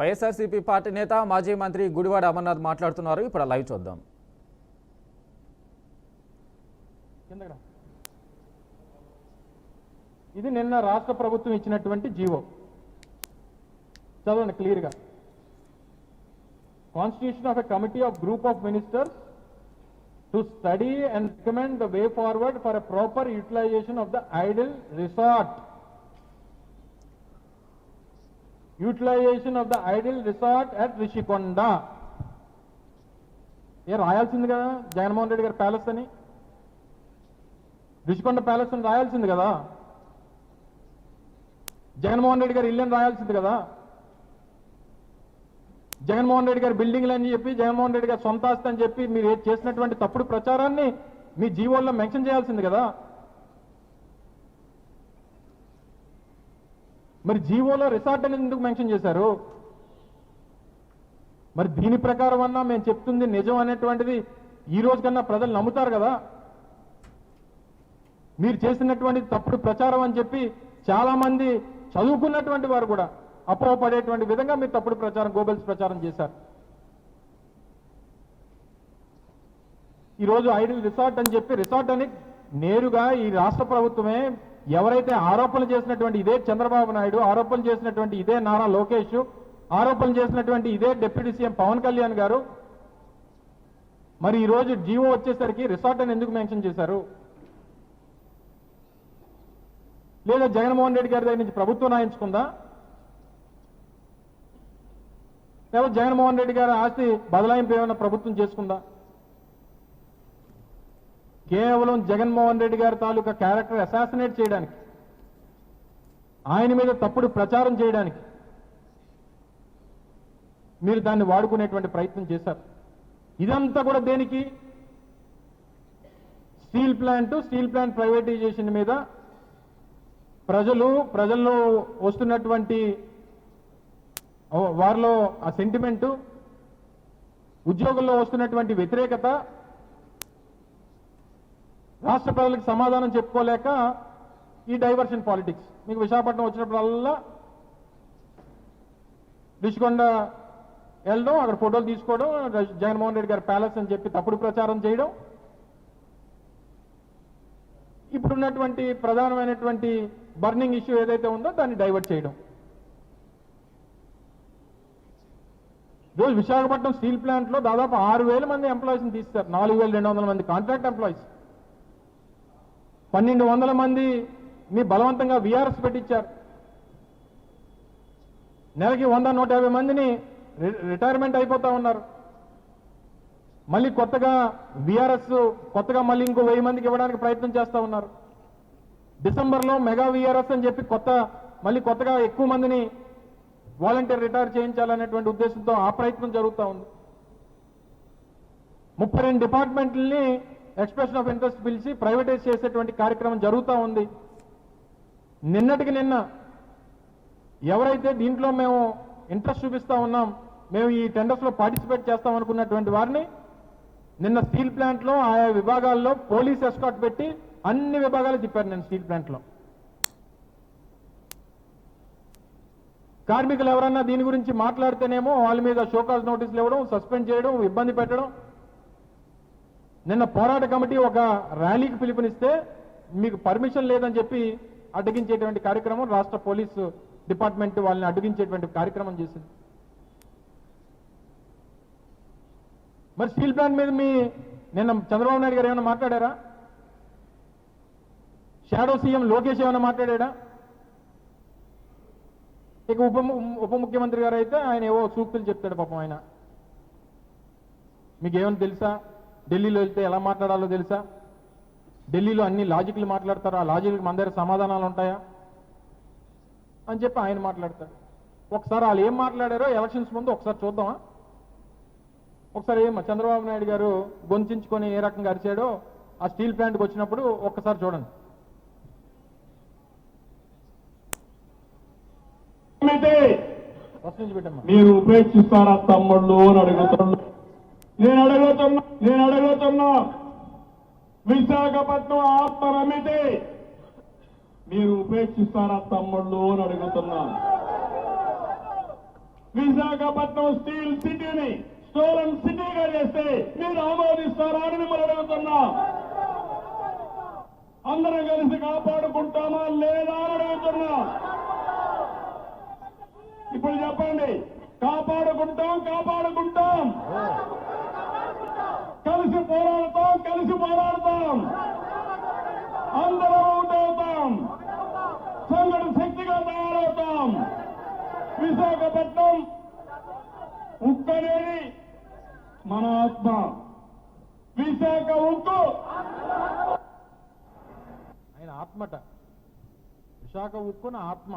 YSRCP party నేత మాజీ మంత్రి గుడివాడ అమర్నాథ్ మాట్లాడుతున్నారు. ఇప్పుడు లైవ్ చూద్దాం. ఇది నిన్న రాష్ట్ర ప్రభుత్వం ఇచ్చినటువంటి జీవో చదవండి క్లియర్ గా. Constitution of a committee of group of ministers to study and recommend the way forward for a proper utilisation of the idle resort. Utilisation of the idle resort at Rishikonda. రాయాల్సింది కదా జగన్మోహన్ రెడ్డి గారి palace అని, Rishikonda palace అని రాయాల్సింది కదా, జగన్మోహన్ రెడ్డి గారి ఇల్లు అని రాయాల్సింది కదా, జగన్మోహన్ రెడ్డి గారి బిల్డింగ్లు అని చెప్పి జగన్మోహన్ రెడ్డి గారి సొంత ఆస్తి అని చెప్పి మీరు చేసినటువంటి తప్పుడు ప్రచారాన్ని మీ జీవోల్లో మెన్షన్ చేయాల్సింది కదా. మరి జీవోలో రిసార్ట్ అనేది ఎందుకు మెన్షన్ చేశారు? మరి దీని ప్రకారం అన్నా మేము చెప్తుంది నిజం అనేటువంటిది ఈ రోజు కన్నా ప్రజలు నమ్ముతారు కదా. మీరు చేసినటువంటి తప్పుడు ప్రచారం అని చెప్పి చాలా మంది చదువుకున్నటువంటి వారు కూడా అపోహపడేటువంటి విధంగా మీరు తప్పుడు ప్రచారం, గోబెల్స్ ప్రచారం చేశారు. ఈరోజు ఐడిల్ రిసార్ట్ అని చెప్పి రిసార్ట్ అని నేరుగా ఈ రాష్ట్ర ప్రభుత్వమే ఎవరైతే ఆరోపణలు చేసినటువంటి ఇదే చంద్రబాబు నాయుడు, ఆరోపణలు చేసినటువంటి ఇదే నారా లోకేష్, ఆరోపణలు చేసినటువంటి ఇదే డిప్యూటీ సీఎం పవన్ కళ్యాణ్ గారు, మరి ఈరోజు జీవో వచ్చేసరికి రిసార్ట్ అని ఎందుకు మెన్షన్ చేశారు? లేదా జగన్మోహన్ రెడ్డి గారి దగ్గర నుంచి ప్రభుత్వం రాయించుకుందా? లేదా జగన్మోహన్ రెడ్డి గారి ఆస్తి బదలాయింపు ఏమైనా ప్రభుత్వం చేసుకుందా? కేవలం జగన్మోహన్ రెడ్డి గారి తాలూకా క్యారెక్టర్ అసాసినేట్ చేయడానికి, ఆయన మీద తప్పుడు ప్రచారం చేయడానికి మీరు దాన్ని వాడుకునేటువంటి ప్రయత్నం చేశారు. ఇదంతా కూడా దేనికి? స్టీల్ ప్లాంట్ ప్రైవేటైజేషన్ మీద ప్రజల్లో వస్తున్నటువంటి వారిలో ఆ సెంటిమెంటు, ఉద్యోగుల్లో వస్తున్నటువంటి వ్యతిరేకత, రాష్ట్ర ప్రజలకు సమాధానం చెప్పుకోలేక ఈ డైవర్షన్ పాలిటిక్స్. మీకు విశాఖపట్నం వచ్చినప్పుడల్లా రిషికొండ వెళ్ళడం, అక్కడ ఫోటోలు తీసుకోవడం, జగన్మోహన్ రెడ్డి గారి ప్యాలెస్ అని చెప్పి తప్పుడు ప్రచారం చేయడం, ఇప్పుడున్నటువంటి ప్రధానమైనటువంటి బర్నింగ్ ఇష్యూ ఏదైతే ఉందో దాన్ని డైవర్ట్ చేయడం. రోజు విశాఖపట్నం స్టీల్ ప్లాంట్లో దాదాపు 6,000 మంది ఎంప్లాయీస్ని తీస్తారు. 4,200 మంది కాంట్రాక్ట్ ఎంప్లాయీస్, 1,200 మందిని బలవంతంగా వీఆర్ఎస్ పెట్టించారు. నెలకి 100-150 మందిని రిటైర్మెంట్ అయిపోతా ఉన్నారు. మళ్ళీ కొత్తగా వీఆర్ఎస్ మళ్ళీ ఇంకో 1000 మందికి ఇవ్వడానికి ప్రయత్నం చేస్తూ ఉన్నారు. డిసెంబర్లో మెగా వీఆర్ఎస్ అని చెప్పి మళ్ళీ కొత్తగా ఎక్కువ మందిని వాలంటీర్ రిటైర్ చేయించాలనేటువంటి ఉద్దేశంతో ఆ ప్రయత్నం జరుగుతూ ఉంది. 32 డిపార్ట్మెంట్లని ఎక్స్ప్రెషన్ ఆఫ్ ఇంట్రెస్ట్ పిలిచి ప్రైవేటైజ్ చేసేటువంటి కార్యక్రమం జరుగుతూ ఉంది. నిన్నటికి నిన్న ఎవరైతే దీంట్లో మేము ఇంట్రెస్ట్ చూపిస్తా ఉన్నాం, మేము ఈ టెండర్స్లో పార్టిసిపేట్ చేస్తాం అనుకున్నటువంటి వారిని నిన్న స్టీల్ ప్లాంట్లో ఆయా విభాగాల్లో పోలీస్ ఎస్కాట్ పెట్టి అన్ని విభాగాలు తిప్పారు. నేను స్టీల్ ప్లాంట్లో కార్మికులు ఎవరన్నా దీని గురించి మాట్లాడితేనేమో వాళ్ళ మీద షోకాజ్ నోటీసులు ఇవ్వడం, సస్పెండ్ చేయడం, ఇబ్బంది పెట్టడం. నిన్న పోరాట కమిటీ ఒక ర్యాలీకి పిలుపునిస్తే మీకు పర్మిషన్ లేదని చెప్పి అడ్డగించేటువంటి కార్యక్రమం రాష్ట్ర పోలీసు డిపార్ట్మెంట్ వాళ్ళని అడ్డగించేటువంటి కార్యక్రమం చేసింది. మరి స్టీల్ ప్లాంట్ మీద నిన్న చంద్రబాబు నాయుడు గారు ఏమైనా మాట్లాడారా? షాడో సీఎం లోకేష్ ఏమైనా మాట్లాడా? ఇక ఉప ముఖ్యమంత్రి గారు అయితే ఆయన ఏవో సూక్తులు చెప్తాడు పాపం. ఆయన మీకేమైనా తెలుసా? ఢిల్లీలో వెళ్తే ఎలా మాట్లాడాలో తెలుసా? ఢిల్లీలో అన్ని లాజిక్లు మాట్లాడతారు, ఆ లాజిక్కి మన దగ్గర సమాధానాలు ఉంటాయా అని చెప్పి ఆయన మాట్లాడతాడు. ఒకసారి వాళ్ళు ఏం మాట్లాడారో ఎలక్షన్స్ ముందు ఒకసారి చూద్దామా? ఒకసారి చంద్రబాబు నాయుడు గారు గొంతించుకొని ఏ రకంగా అరిచాడో ఆ స్టీల్ ప్లాంట్కి వచ్చినప్పుడు ఒక్కసారి చూడండి. మీరు ఉపేక్షిస్తారా తమ్ముళ్ళు అని అడుగుతున్నా. నేను అడుగుతున్నా విశాఖపట్నం ఆత్మరమితే మీరు ఉపేక్షిస్తారా తమ్ముళ్ళు అని అడుగుతున్నా. విశాఖపట్నం స్టీల్ సిటీని స్టోరన్ సిటీగా చేస్తే మీరు ఆమోదిస్తారా అని మిమ్మల్ని అడుగుతున్నా. అందరం కలిసి కాపాడుకుంటామా లేదా అని అడుగుతున్నా. ఇప్పుడు చెప్పండి, కాపాడుకుంటాం కాపాడుకుంటాం, కలిసి పోరాడతాం కలిసి పోరాడతాం, అందరం ఒకటవుతాం, సంఘటన శక్తిగా తయారవుతాం. విశాఖపట్నం ఉక్కు అనేది మన ఆత్మ. విశాఖ ఉక్కు ఆయన ఆత్మట. విశాఖ ఉక్కు నా ఆత్మ.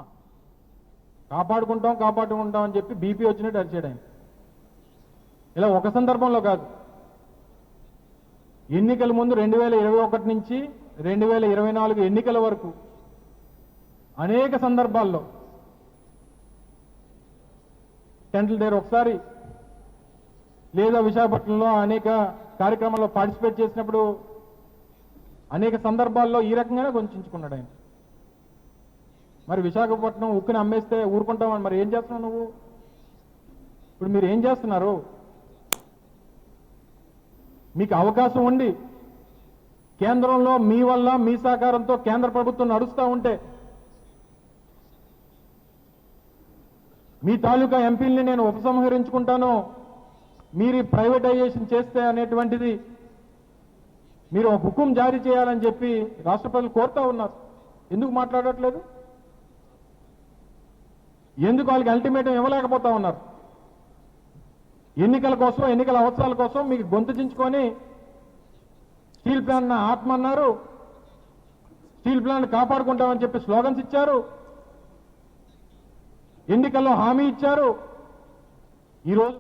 కాపాడుకుంటాం కాపాడుకుంటాం అని చెప్పి బీపీ వచ్చినట్టు అరిచాడు ఆయన. ఇలా ఒక సందర్భంలో కాదు, ఎన్నికల ముందు 2021 నుంచి 2024 ఎన్నికల వరకు అనేక సందర్భాల్లో టెంట్ల దగ్గర ఒకసారి లేదా విశాఖపట్నంలో అనేక కార్యక్రమాల్లో పార్టిసిపేట్ చేసినప్పుడు అనేక సందర్భాల్లో ఈ రకంగానే గుంచుకున్నాడు ఆయన. మరి విశాఖపట్నం ఉక్కుని అమ్మేస్తే ఊరుకుంటామని మరి ఏం చేస్తున్నావు నువ్వు? ఇప్పుడు మీరు ఏం చేస్తున్నారు? మీకు అవకాశం ఉండి కేంద్రంలో మీ వల్ల మీ సహకారంతో కేంద్ర ప్రభుత్వం నడుస్తూ ఉంటే మీ తాలూకా ఎంపీల్ని నేను ఉపసంహరించుకుంటాను, మీరు ప్రైవేటైజేషన్ చేస్తే అనేటువంటిది మీరు ఒక హుకుం జారీ చేయాలని చెప్పి రాష్ట్ర ప్రజలు కోరుతా ఉన్నారు. ఎందుకు మాట్లాడట్లేదు? ఎందుకు వాళ్ళకి అల్టిమేటం ఇవ్వలేకపోతా ఉన్నారు? ఎన్నికల కోసం, ఎన్నికల అవసరాల కోసం మీకు గొంతు చించుకొని స్టీల్ ప్లాంట్ నా ఆత్మ అన్నారు, స్టీల్ ప్లాంట్ కాపాడుకుంటామని చెప్పి స్లోగన్స్ ఇచ్చారు, ఎన్నికల్లో హామీ ఇచ్చారు. ఈరోజు